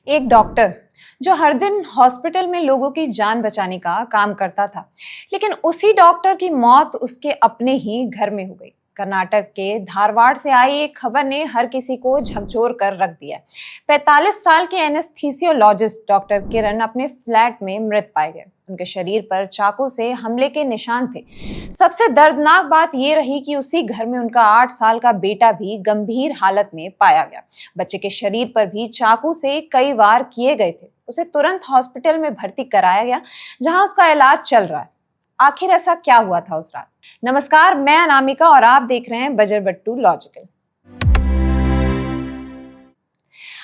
एक डॉक्टर जो हर दिन हॉस्पिटल में लोगों की जान बचाने का काम करता था, लेकिन उसी डॉक्टर की मौत उसके अपने ही घर में हो गई। कर्नाटक के धारवाड़ से आई एक खबर ने हर किसी को झकझोर कर रख दिया। 45 साल के एनेस्थीसियोलॉजिस्ट डॉक्टर किरण अपने फ्लैट में मृत पाए गए। उनके शरीर पर चाकू से हमले के निशान थे। सबसे दर्दनाक बात यह रही कि उसी घर में उनका 8 साल का बेटा भी गंभीर हालत में पाया गया। बच्चे के शरीर पर भी चाकू से कई वार किए गए थे। उसे तुरंत हॉस्पिटल में भर्ती कराया गया, जहां उसका इलाज चल रहा है। आखिर ऐसा क्या हुआ था उस रात? नमस्कार, मैं अनामिका और आप देख रहे हैं बजर बट्टू लॉजिकल।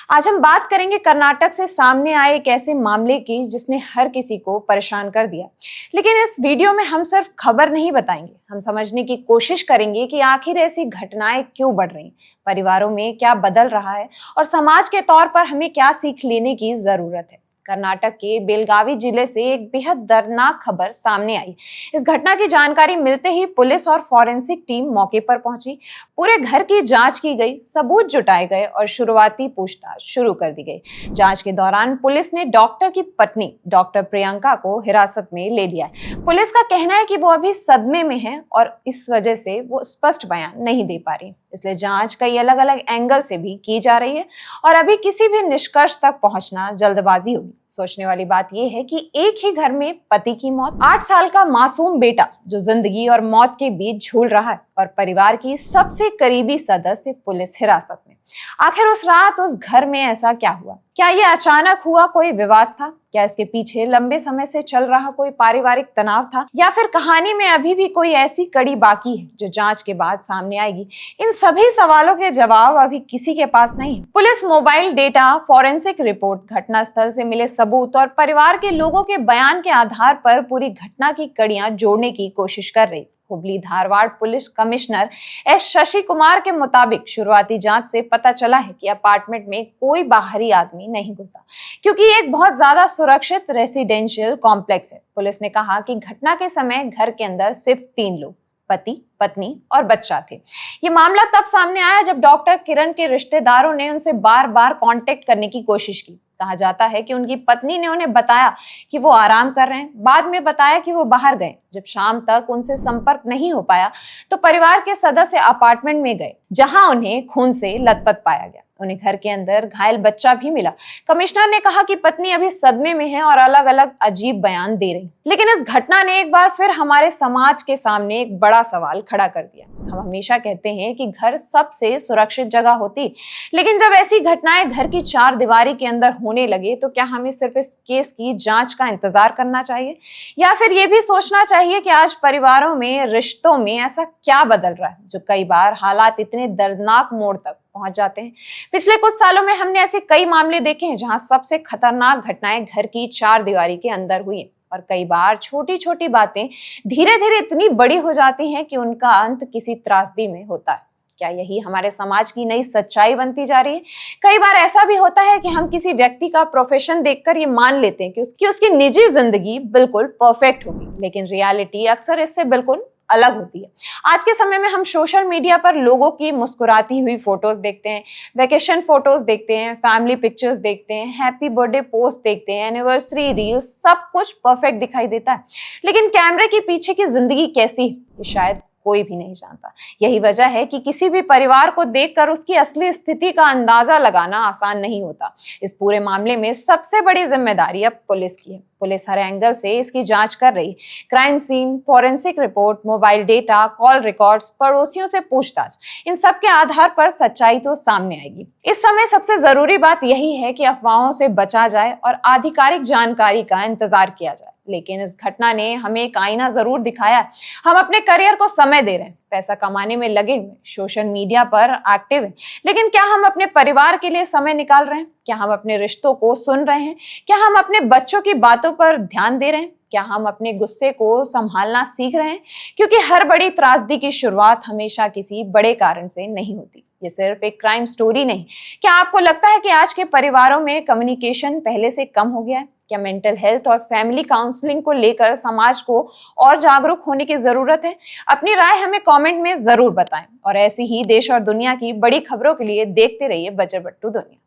आज हम बात करेंगे कर्नाटक से सामने आए एक ऐसे मामले की जिसने हर किसी को परेशान कर दिया। लेकिन इस वीडियो में हम सिर्फ खबर नहीं बताएंगे, हम समझने की कोशिश करेंगे कि आखिर ऐसी घटनाएं क्यों बढ़ रही, परिवारों में क्या बदल रहा है और समाज के तौर पर हमें क्या सीख लेने की जरूरत है। कर्नाटक के बेलगावी जिले से एक बेहद दर्दनाक खबर सामने आई। इस घटना की जानकारी मिलते ही पुलिस और फॉरेंसिक टीम मौके पर पहुंची। पूरे घर की जांच की गई, सबूत जुटाए गए और शुरुआती पूछताछ शुरू कर दी गई। जांच के दौरान पुलिस ने डॉक्टर की पत्नी डॉक्टर प्रियंका को हिरासत में ले लिया है। पुलिस का कहना है कि वो अभी सदमे में है और इस वजह से वो स्पष्ट बयान नहीं दे पा रही, इसलिए जांच कई अलग अलग एंगल से भी की जा रही है और अभी किसी भी निष्कर्ष तक पहुंचना जल्दबाजी होगी। सोचने वाली बात यह है कि एक ही घर में पति की मौत, 8 साल का मासूम बेटा जो जिंदगी और मौत के बीच झूल रहा है और परिवार की सबसे करीबी सदस्य पुलिस हिरासत में। आखिर उस रात उस घर में ऐसा क्या हुआ? क्या ये अचानक हुआ कोई विवाद था? क्या इसके पीछे लंबे समय से चल रहा कोई पारिवारिक तनाव था? या फिर कहानी में अभी भी कोई ऐसी कड़ी बाकी है जो जांच के बाद सामने आएगी? इन सभी सवालों के जवाब अभी किसी के पास नहीं है। Police mobile data, forensic report, घटनास्थल से मिले सबूत और परिवार के लोगों के बयान के आधार पर पूरी घटना की कड़ियां जोड़ने की कोशिश कर रही। Hubli Dharwad police commissioner S Shashi Kumar के मुताबिक शुरुआती जांच से पता चला है कि अपार्टमेंट में कोई बाहरी आदमी नहीं घुसा, क्योंकि ये एक बहुत ज्यादा सुरक्षित रेसिडेंशियल कॉम्प्लेक्स है। पुलिस ने कहा कि घटना के समय घर के अंदर सिर्फ 3 लोग, पति, पत्नी और बच्चा थे। ये मामला तब सामने आया जब डॉक्टर किरण के रिश्तेदारों ने उनसे बार बार कांटेक्ट करने की कोशिश की। कहा जाता है कि उनकी पत्नी ने उन्हें बताया कि वो आराम कर रहे हैं, बाद में बताया कि वो बाहर गए। जब शाम तक उनसे संपर्क नहीं हो पाया तो परिवार के सदस्य अपार्टमेंट में गए, जहां उन्हें खून से लथपथ पाया गया। उन्हें घर के अंदर घायल बच्चा भी मिला। कमिश्नर ने कहा कि पत्नी अभी सदमे में है और अलग अलग अजीब बयान दे रही। लेकिन इस घटना ने एक बार फिर हमारे समाज के सामने एक बड़ा सवाल खड़ा कर दिया। हम हमेशा कहते हैं कि घर सबसे सुरक्षित जगह होती, लेकिन जब ऐसी घटनाएं घर की 4 दीवारी के अंदर होने लगे तो क्या हमें सिर्फ इस केस की जांच का इंतजार करना चाहिए, या फिर ये भी सोचना चाहिए कि आज परिवारों में, रिश्तों में ऐसा क्या बदल रहा है जो कई बार हालात इतने दर्दनाक मोड़ तक पहुंच जाते हैं। पिछले कुछ सालों में हमने ऐसे कई मामले देखे हैं जहां सबसे खतरनाक घटनाएं घर की 4 दीवारी के अंदर हुई हैं और कई बार छोटी छोटी बातें धीरे धीरे इतनी बड़ी हो जाती हैं कि उनका अंत किसी त्रासदी में होता है। क्या यही हमारे समाज की नई सच्चाई बनती जा रही है? कई बार ऐसा भी होता है कि हम किसी व्यक्ति का प्रोफेशन देखकर ये मान लेते हैं कि उसकी निजी जिंदगी बिल्कुल परफेक्ट होगी, लेकिन रियलिटी अक्सर इससे बिल्कुल अलग होती है। आज के समय में हम सोशल मीडिया पर लोगों की मुस्कुराती हुई फोटोज देखते हैं, वेकेशन फोटोज देखते हैं, फैमिली पिक्चर्स देखते हैं, हैप्पी बर्थडे पोस्ट देखते हैं, एनिवर्सरी रील्स, सब कुछ परफेक्ट दिखाई देता है। लेकिन कैमरे के पीछे की जिंदगी कैसी है, ये शायद कोई भी नहीं जानता। यही वजह है कि किसी भी परिवार को देखकर उसकी असली स्थिति का अंदाजा लगाना आसान नहीं होता। इस पूरे मामले में सबसे बड़ी जिम्मेदारी अब पुलिस की है। पुलिस हर एंगल से इसकी जांच कर रही। Crime scene, forensic report, mobile data, call records, पड़ोसियों से पूछताछ, इन सब के आधार पर सच्चाई तो सामने आएगी। इस समय सबसे जरूरी बात यही है कि अफवाहों से बचा जाए और आधिकारिक जानकारी का इंतजार किया जाए। लेकिन इस घटना ने हमें एक आईना जरूर दिखाया है। हम अपने करियर को समय दे रहे हैं, पैसा कमाने में लगे हुए, सोशल मीडिया पर एक्टिव हैं, लेकिन क्या हम अपने परिवार के लिए समय निकाल रहे हैं? क्या हम अपने रिश्तों को सुन रहे हैं? क्या हम अपने बच्चों की बातों पर ध्यान दे रहे हैं? क्या हम अपने गुस्से को संभालना सीख रहे हैं? क्योंकि हर बड़ी त्रासदी की शुरुआत हमेशा किसी बड़े कारण से नहीं होती। ये सिर्फ एक क्राइम स्टोरी नहीं। क्या आपको लगता है कि आज के परिवारों में कम्युनिकेशन पहले से कम हो गया है? क्या मेंटल हेल्थ और फैमिली काउंसलिंग को लेकर समाज को और जागरूक होने की जरूरत है? अपनी राय हमें कमेंट में जरूर बताएं और ऐसी ही देश और दुनिया की बड़ी खबरों के लिए देखते रहिए बजर बट्टू दुनिया।